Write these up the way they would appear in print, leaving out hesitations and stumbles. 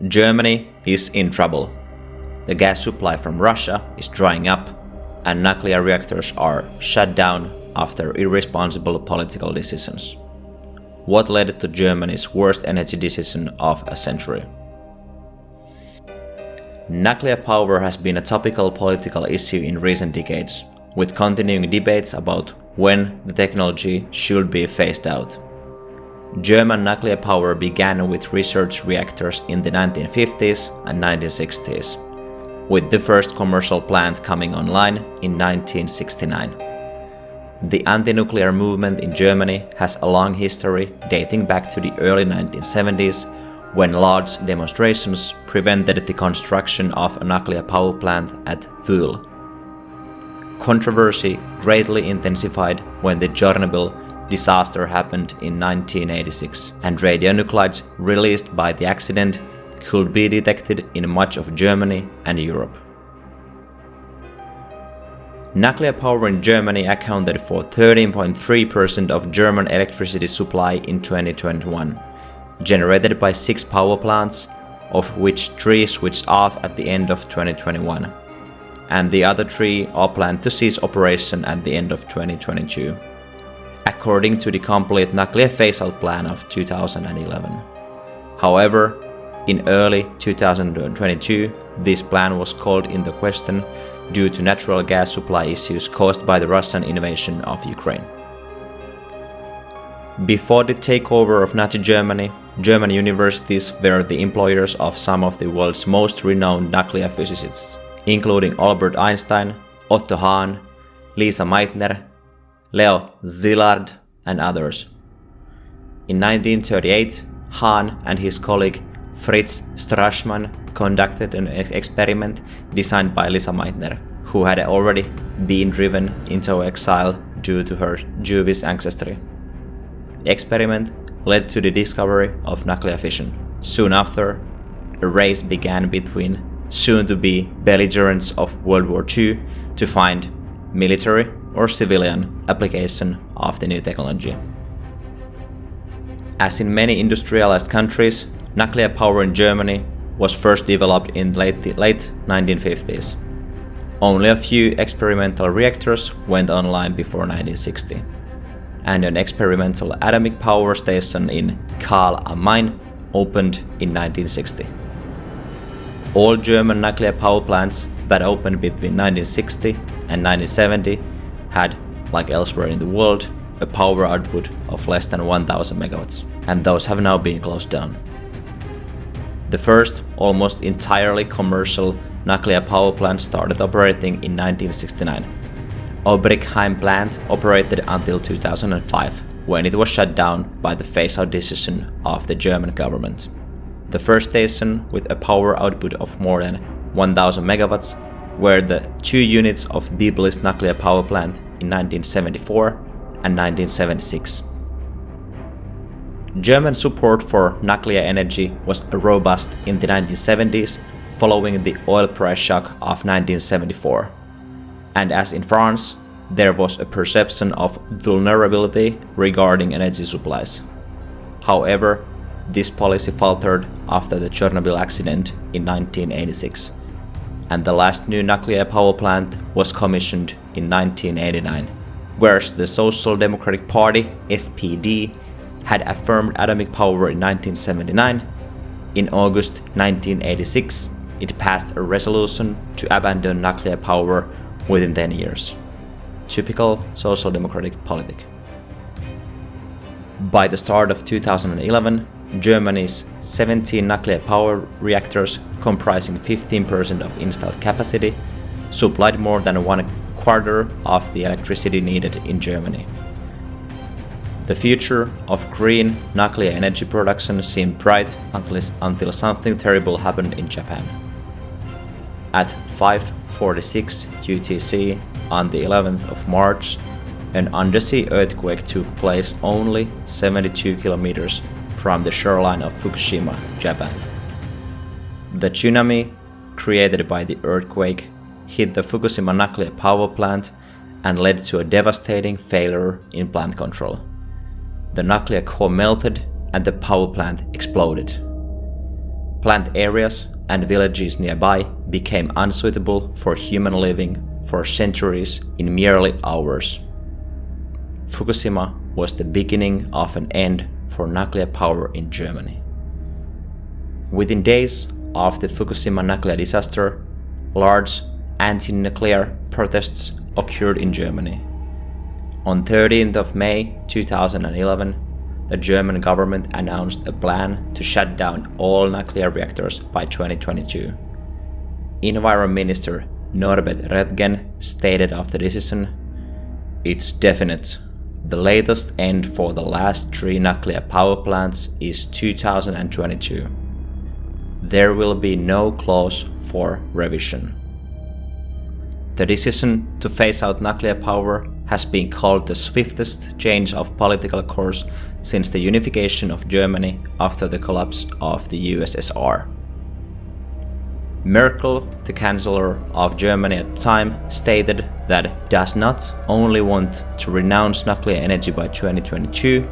Germany is in trouble. The gas supply from Russia is drying up, and nuclear reactors are shut down after irresponsible political decisions. What led to Germany's worst energy decision of a century? Nuclear power has been a topical political issue in recent decades, with continuing debates about when the technology should be phased out. German nuclear power began with research reactors in the 1950s and 1960s, with the first commercial plant coming online in 1969. The anti-nuclear movement in Germany has a long history dating back to the early 1970s, when large demonstrations prevented the construction of a nuclear power plant at Vöhl. Controversy greatly intensified when the Chernobyl disaster happened in 1986, and radionuclides released by the accident could be detected in much of Germany and Europe. Nuclear power in Germany accounted for 13.3% of German electricity supply in 2021, generated by 6 power plants, of which 3 switched off at the end of 2021, and the other 3 are planned to cease operation at the end of 2022, according to the complete nuclear phase-out plan of 2011. However, in early 2022, this plan was called into question due to natural gas supply issues caused by the Russian invasion of Ukraine. Before the takeover of Nazi Germany, German universities were the employers of some of the world's most renowned nuclear physicists, including Albert Einstein, Otto Hahn, Lisa Meitner, Leo Szilard, and others. In 1938, Hahn and his colleague Fritz Strassmann conducted an experiment designed by Lisa Meitner, who had already been driven into exile due to her Jewish ancestry. The experiment led to the discovery of nuclear fission. Soon after, a race began between soon-to-be belligerents of World War II to find military or civilian application of the new technology. As in many industrialized countries, nuclear power in Germany was first developed in the late 1950s. Only a few experimental reactors went online before 1960, and an experimental atomic power station in Kahl am Main opened in 1960. All German nuclear power plants that opened between 1960 and 1970 had, like elsewhere in the world, a power output of less than 1000 megawatts, and those have now been closed down. The first, almost entirely commercial nuclear power plant started operating in 1969. Obrichheim plant operated until 2005, when it was shut down by the phase-out decision of the German government. The first station with a power output of more than 1000 megawatts were the 2 units of Biblis nuclear power plant in 1974 and 1976. German support for nuclear energy was robust in the 1970s following the oil price shock of 1974. And as in France, there was a perception of vulnerability regarding energy supplies. However, this policy faltered after the Chernobyl accident in 1986, and the last new nuclear power plant was commissioned in 1989, whereas the Social Democratic Party, SPD, had affirmed atomic power in 1979. In August 1986, it passed a resolution to abandon nuclear power within 10 years. Typical social democratic politic. By the start of 2011, Germany's 17 nuclear power reactors, comprising 15% of installed capacity, supplied more than 1/4 of the electricity needed in Germany. The future of green nuclear energy production seemed bright until something terrible happened in Japan. At 5:46 UTC on the 11th of March, an undersea earthquake took place only 72 kilometers from the shoreline of Fukushima, Japan. The tsunami created by the earthquake hit the Fukushima nuclear power plant and led to a devastating failure in plant control. The nuclear core melted and the power plant exploded. Plant areas and villages nearby became unsuitable for human living for centuries in merely hours. Fukushima was the beginning of an end for nuclear power in Germany. Within days of the Fukushima nuclear disaster, large anti-nuclear protests occurred in Germany. On 13th of May 2011, the German government announced a plan to shut down all nuclear reactors by 2022. Environment Minister Norbert Röttgen stated of the decision, "It's definite. The latest end for the last 3 nuclear power plants is 2022. There will be no clause for revision." The decision to phase out nuclear power has been called the swiftest change of political course since the unification of Germany after the collapse of the USSR. Merkel, the Chancellor of Germany at the time, stated that does not only want to renounce nuclear energy by 2022,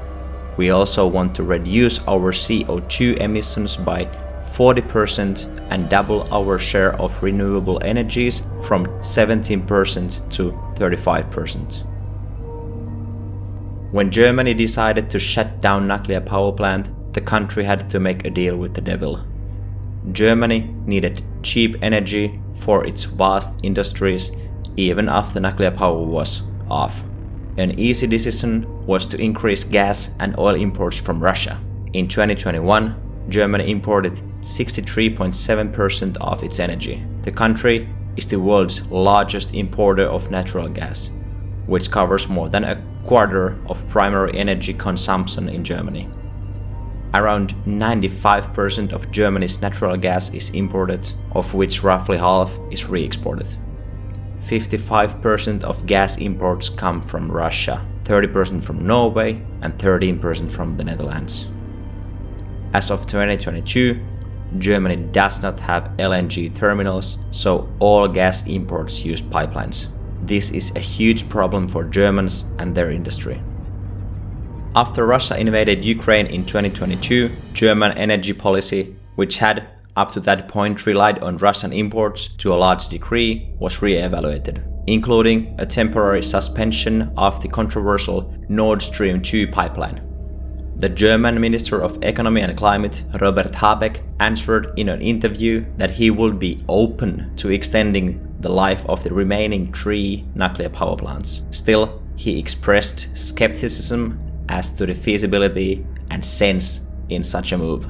we also want to reduce our CO2 emissions by 40% and double our share of renewable energies from 17% to 35%. When Germany decided to shut down nuclear power plant, the country had to make a deal with the devil. Germany needed cheap energy for its vast industries even after nuclear power was off. An easy decision was to increase gas and oil imports from Russia. In 2021, Germany imported 63.7% of its energy. The country is the world's largest importer of natural gas, which covers more than a quarter of primary energy consumption in Germany. Around 95% of Germany's natural gas is imported, of which roughly half is re-exported. 55% of gas imports come from Russia, 30% from Norway, and 13% from the Netherlands. As of 2022, Germany does not have LNG terminals, so all gas imports use pipelines. This is a huge problem for Germans and their industry. After Russia invaded Ukraine in 2022, German energy policy, which had up to that point relied on Russian imports to a large degree, was re-evaluated, including a temporary suspension of the controversial Nord Stream 2 pipeline. The German Minister of Economy and Climate, Robert Habeck, answered in an interview that he would be open to extending the life of the remaining 3 nuclear power plants. Still, he expressed skepticism as to the feasibility and sense in such a move.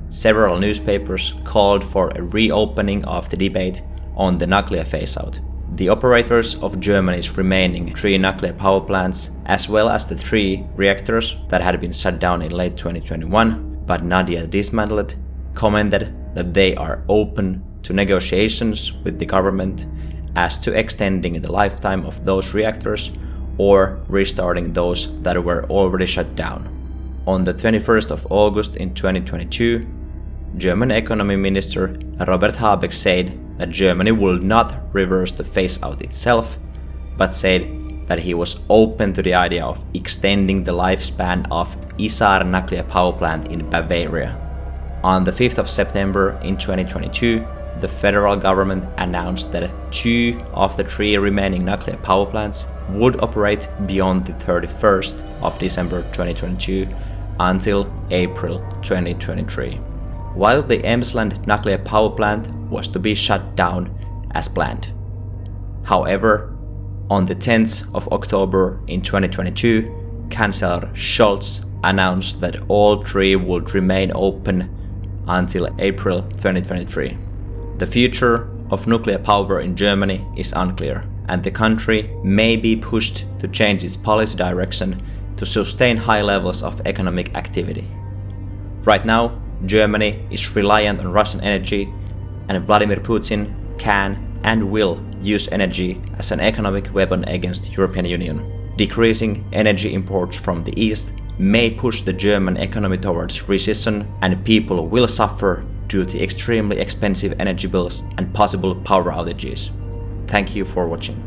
Several newspapers called for a reopening of the debate on the nuclear phase-out. The operators of Germany's remaining 3 nuclear power plants, as well as the 3 reactors that had been shut down in late 2021 but not yet dismantled, commented that they are open to negotiations with the government as to extending the lifetime of those reactors or restarting those that were already shut down. On the 21st of August in 2022, German Economy Minister Robert Habeck said that Germany would not reverse the phase-out itself, but said that he was open to the idea of extending the lifespan of Isar nuclear power plant in Bavaria. On the 5th of September in 2022, the federal government announced that 2 of the 3 remaining nuclear power plants would operate beyond the 31st of December 2022 until April 2023, while the Emsland nuclear power plant was to be shut down as planned. However, on the 10th of October in 2022, Chancellor Scholz announced that all 3 would remain open until April 2023. The future of nuclear power in Germany is unclear, and the country may be pushed to change its policy direction to sustain high levels of economic activity. Right now, Germany is reliant on Russian energy, and Vladimir Putin can and will use energy as an economic weapon against the European Union. Decreasing energy imports from the East may push the German economy towards recession, and people will suffer due to extremely expensive energy bills and possible power outages. Thank you for watching.